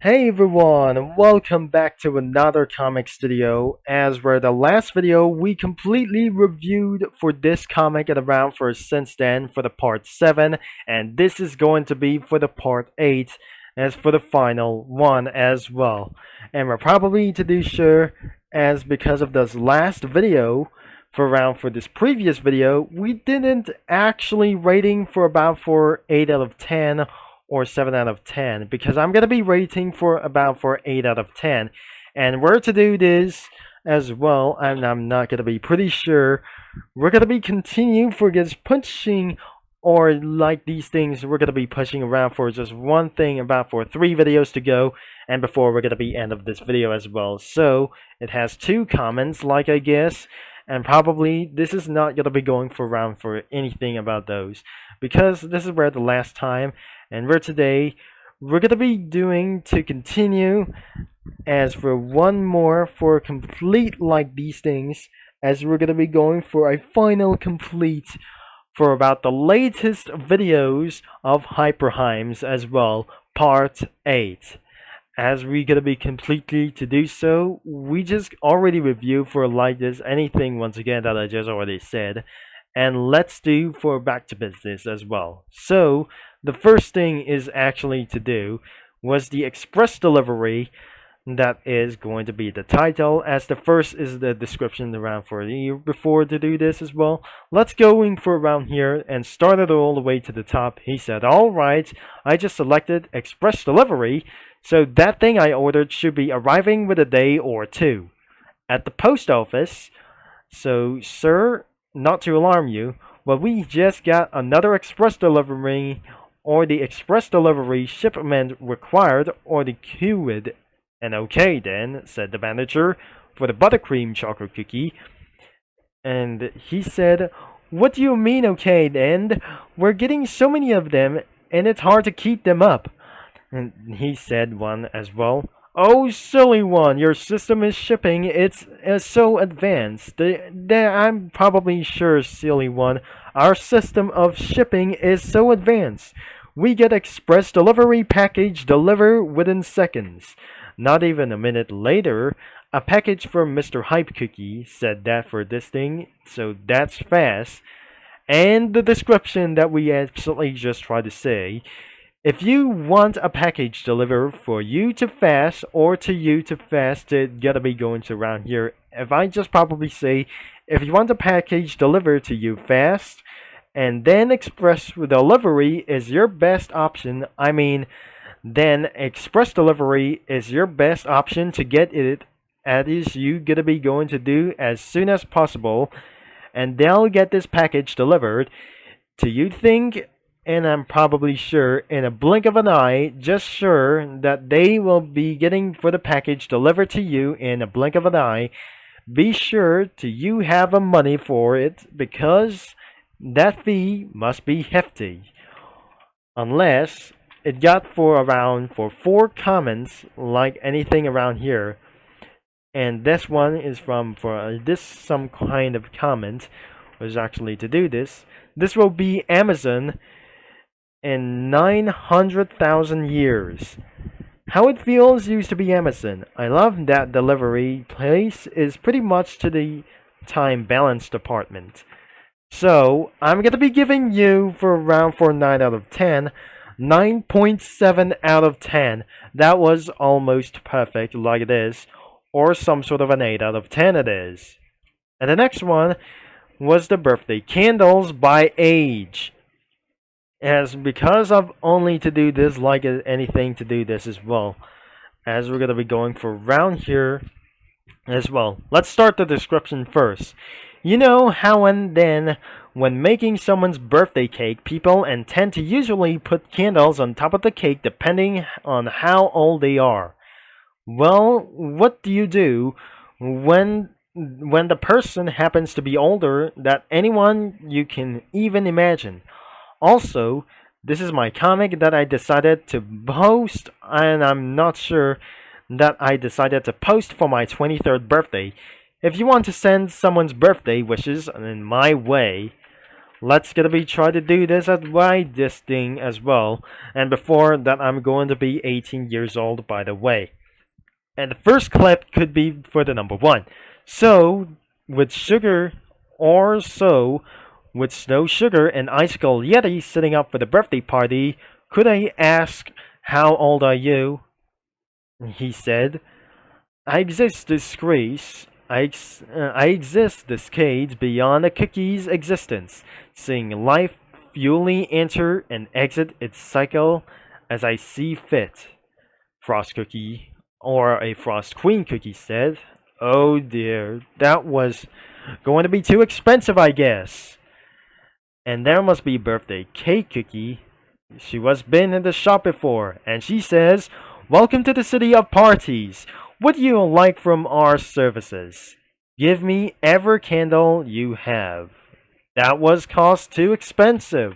Hey everyone, welcome back to another comics video. As for the last video, we completely reviewed for this comic and around for since then for the part 7, and this is going to be for the part 8 as for the final one as well. And we're probably to do sure as because of this last video for this previous video, we didn't actually rating for about for 8 out of 10 or 7 out of 10 because I'm gonna be rating for about for 8 out of 10, and we're to do this as well, and I'm not gonna be pretty sure we're gonna be continue for just pushing or like these things we're gonna be pushing around for just one thing about for 3 videos to go, and before we're gonna be end of this video as well. So it has 2 comments like I guess, and probably this is not gonna be going for around for anything about those because this is where the last time, and we're gonna be doing to continue as for one more for complete like these things, as we're gonna be going for a final complete for about the latest videos of Hyperheims as well, part 8. As we're gonna be completely to do so, we just already reviewed for like this anything once again that I just already said, and let's do for back to business as well. So the first thing is actually to do was the express delivery. That is going to be the title, as the first is the description around for you before to do this as well. Let's go in for around here and start it all the way to the top. He said, alright, I just selected express delivery, so that thing I ordered should be arriving with a day or 2 at the post office. So sir, not to alarm you, but we just got another express delivery, or the express delivery shipment required, or the queued. And okay then, said the manager, for the buttercream chocolate cookie. And he said, what do you mean okay then? We're getting so many of them, and it's hard to keep them up. And he said one as well. Oh, silly one, your system is shipping, it's so advanced. I'm probably sure, silly one, our system of shipping is so advanced. We get express delivery package delivered within seconds. Not even a minute later, a package from Mr. Hype Cookie said that for this thing, so that's fast. And the description that we absolutely just tried to say, if you want a package delivered for you to fast or to you to fast, it gotta be going to around here. If I just probably say, if you want a package delivered to you fast, and then express delivery is your best option, then express delivery is your best option to get it, as you gonna be going to do as soon as possible, and they'll get this package delivered to you think, and I'm probably sure in a blink of an eye, just sure that they will be getting for the package delivered to you in a blink of an eye. Be sure to you have a money for it, because that fee must be hefty, unless it got for around for 4 comments like anything around here. And this one is from for this some kind of comment was actually to do this. This will be Amazon in 900,000 years. How it feels used to be Amazon. I love that delivery place is pretty much to the time balance department. So I'm gonna be giving you for around for 9 out of 10. 9.7 out of 10. That was almost perfect like it is, or some sort of an 8 out of 10 it is. And the next one was the birthday candles by age. As because of only to do this like anything to do this as well, as we're gonna be going for around here as well. Let's start the description first. You know how and then when making someone's birthday cake, people intend to usually put candles on top of the cake depending on how old they are. Well, what do you do when the person happens to be older than anyone you can even imagine? Also, this is my comic that I decided to post, and I'm not sure that I decided to post for my 23rd birthday. If you want to send someone's birthday wishes in my way, let's gonna be try to do this and ride this thing as well. And before that, I'm going to be 18 years old, by the way. And the first clip could be for the number one. So, with sugar or so, with Snow Sugar and Icicle Yeti sitting up for the birthday party, could I ask, how old are you? He said, I exist disgrace. I exist decades beyond a cookie's existence, seeing life fully enter and exit its cycle as I see fit. Frost Cookie, or a Frost Queen Cookie said, oh dear, that was going to be too expensive, I guess. And there must be birthday cake cookie. She was been in the shop before, and she says, welcome to the city of parties. What do you like from our services? Give me every candle you have. That was cost too expensive.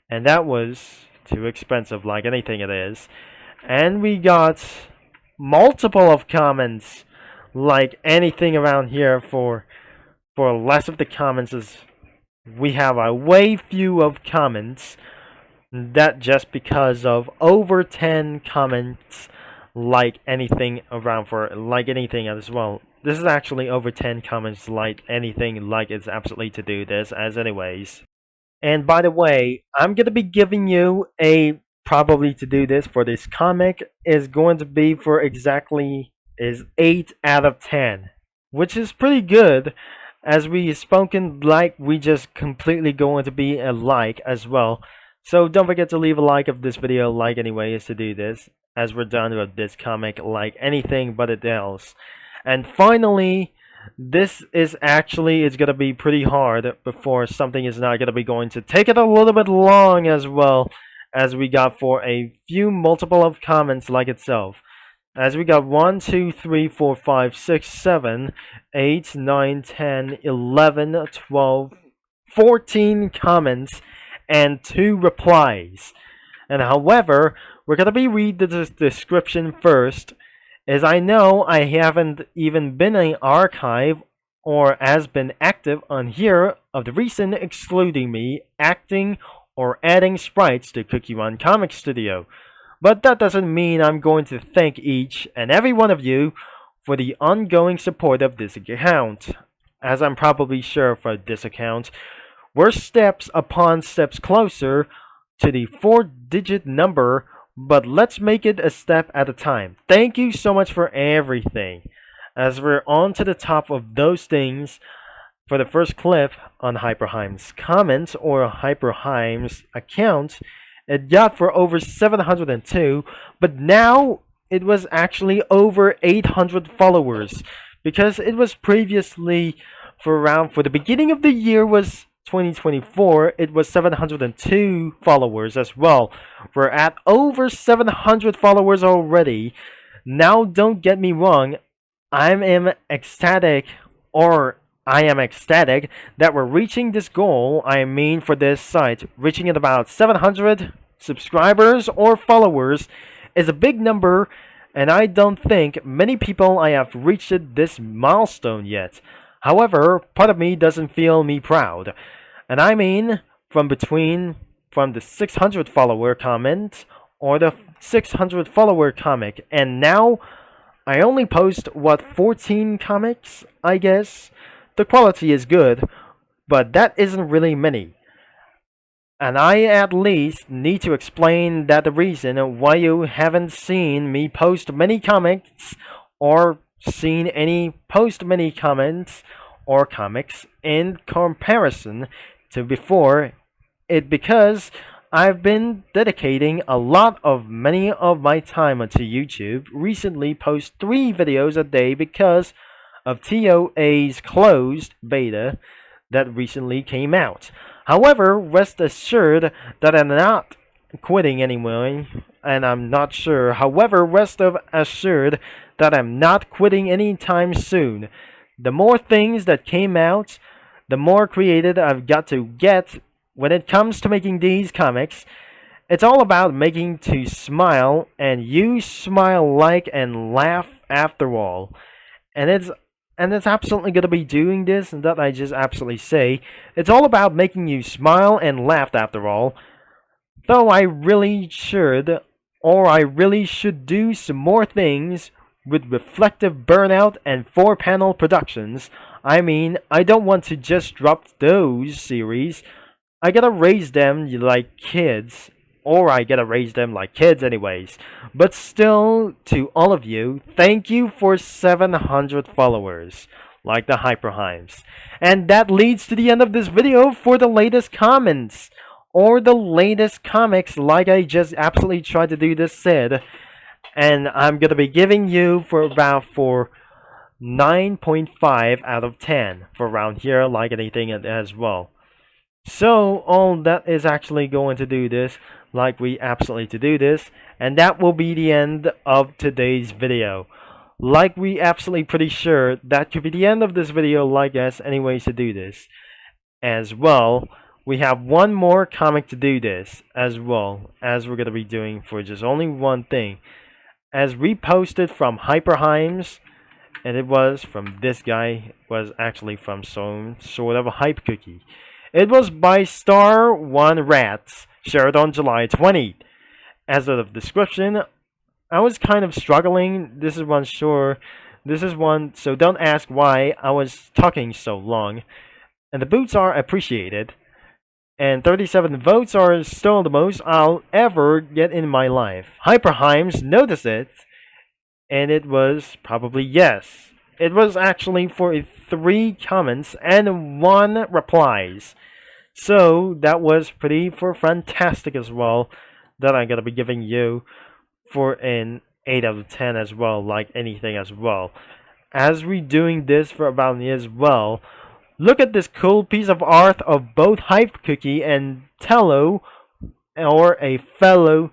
And that was too expensive, like anything it is. And we got multiple of comments, like anything around here for less of the comments is we have a way few of comments. That just because of over 10 comments, like anything around for like anything as well. This is actually over 10 comments like anything like it's absolutely to do this as anyways. And by the way, I'm gonna be giving you a probably to do this for this comic is going to be for exactly is 8 out of 10, which is pretty good. As we spoken like we just completely going to be alike as well. So don't forget to leave a like of this video like anyways to do this, as we're done with this comic like anything but it else. And finally, this is actually it's gonna be pretty hard before something is not gonna be going to take it a little bit long as well, as we got for a few multiple of comments like itself. As we got 1, 2, 3, 4, 5, 6, 7, 8, 9, 10, 11, 12, 14 comments and 2 replies. And however, we're gonna be read the description first, as I know I haven't even been in archive or has been active on here of the recent, excluding me acting or adding sprites to Cookie Run Comic Studio. But that doesn't mean I'm going to thank each and every one of you for the ongoing support of this account. As I'm probably sure for this account, we're steps upon steps closer to the 4-digit number, but let's make it a step at a time. Thank you so much for everything. As we're on to the top of those things, for the first clip on Hyperheim's comments or Hyperheim's account, it got for over 702, but now it was actually over 800 followers, because it was previously for the beginning of the year was 2024, it was 702 followers as well. We're at over 700 followers already. Now don't get me wrong, I am ecstatic that we're reaching this goal. I mean, for this site, reaching at about 700 subscribers or followers is a big number, and I don't think many people I have reached this milestone yet. However, part of me doesn't feel me proud. And I mean, from the 600 follower comment or the 600 follower comic, and now I only post 14 comics, I guess. The quality is good, but that isn't really many. And I at least need to explain that the reason why you haven't seen me post many comics or seen any post many comments or comics in comparison to before it because I've been dedicating a lot of many of my time onto YouTube. Recently post 3 videos a day because of TOA's closed beta that recently came out. However, rest assured that I'm not quitting anyway, and I'm not sure. However, rest assured that I'm not quitting anytime soon. The more things that came out, the more creative I've got to get when it comes to making these comics. It's all about making to smile, and you smile like and laugh after all. And and it's absolutely gonna be doing this, and that I just absolutely say. It's all about making you smile and laugh after all. Though I really should, or I really should do some more things with reflective burnout and 4-panel productions. I mean, I don't want to just drop those series. I gotta raise them like kids, or I gotta raise them like kids anyways. But still, to all of you, thank you for 700 followers, like the Hyperheims. And that leads to the end of this video for the latest comments, or the latest comics, like I just absolutely tried to do this said. And I'm gonna be giving you for 9.5 out of 10 for around here, like anything as well. So all that is actually going to do this, like we absolutely to do this, and that will be the end of today's video. Like we absolutely pretty sure that could be the end of this video, like us anyways to do this. As well, we have one more comic to do this, as well as we're going to be doing for just only one thing. As reposted from Hyperheims, and it was from this guy, was actually from some sort of a hype cookie. It was by Star One Rats, shared on July 20. As of the description, I was kind of struggling. This is one Shure. This is one, so don't ask why I was talking so long. And the boots are appreciated. And 37 votes are still the most I'll ever get in my life. Hyperheims noticed it, and it was probably yes. It was actually for 3 comments and 1 replies. So that was pretty fantastic as well, that I'm gonna be giving you for an 8 out of 10 as well, like anything as well. As we doing this for about me as well, look at this cool piece of art of both Hype Cookie and Tello, or a fellow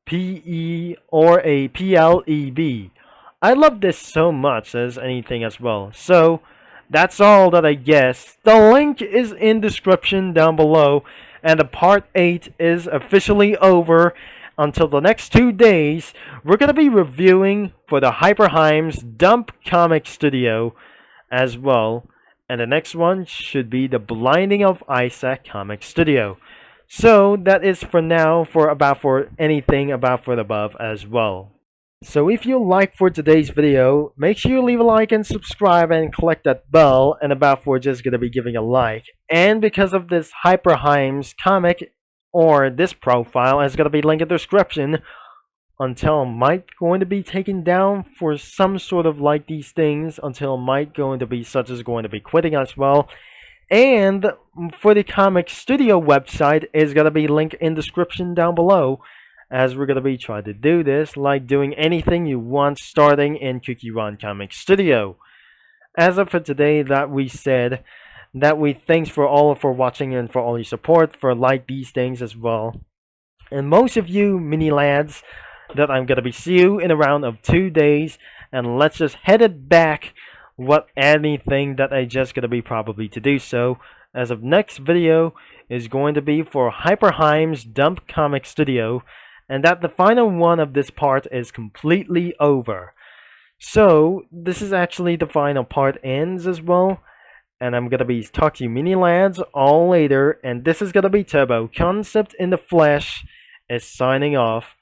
PE or a PLEB. I love this so much as anything as well. So that's all that I guess. The link is in description down below, and the part 8 is officially over. Until the next 2 days, we're going to be reviewing for the Hyperheims Dump Comic Studio as well. And the next one should be the Blinding of Isaac Comic Studio. So that is for now for anything about for the above as well. So if you like for today's video, make sure you leave a like and subscribe and click that bell, and about for just gonna be giving a like. And because of this Hyperheims comic, or this profile is gonna be linked in the description, until might going to be taken down for some sort of like these things, until might going to be such as going to be quitting as well. And for the comic studio website is gonna be linked in description down below, as we're gonna be trying to do this, like doing anything you want starting in Cookie Run Comic Studio. As of for today, that we said that we thanks for all for watching and for all your support for like these things as well. And most of you mini lads, that I'm gonna be see you in around of 2 days, and let's just head it back what anything that I just gonna be probably to do so. As of next video is going to be for Hyperheims Dump Comic Studio, and that the final one of this part is completely over. So this is actually the final part ends as well, and I'm gonna be talking to you mini lads all later, and this is gonna be Turbo Concept in the Flesh is signing off.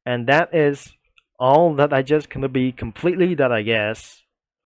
And that is all that I just gonna be completely that I guess.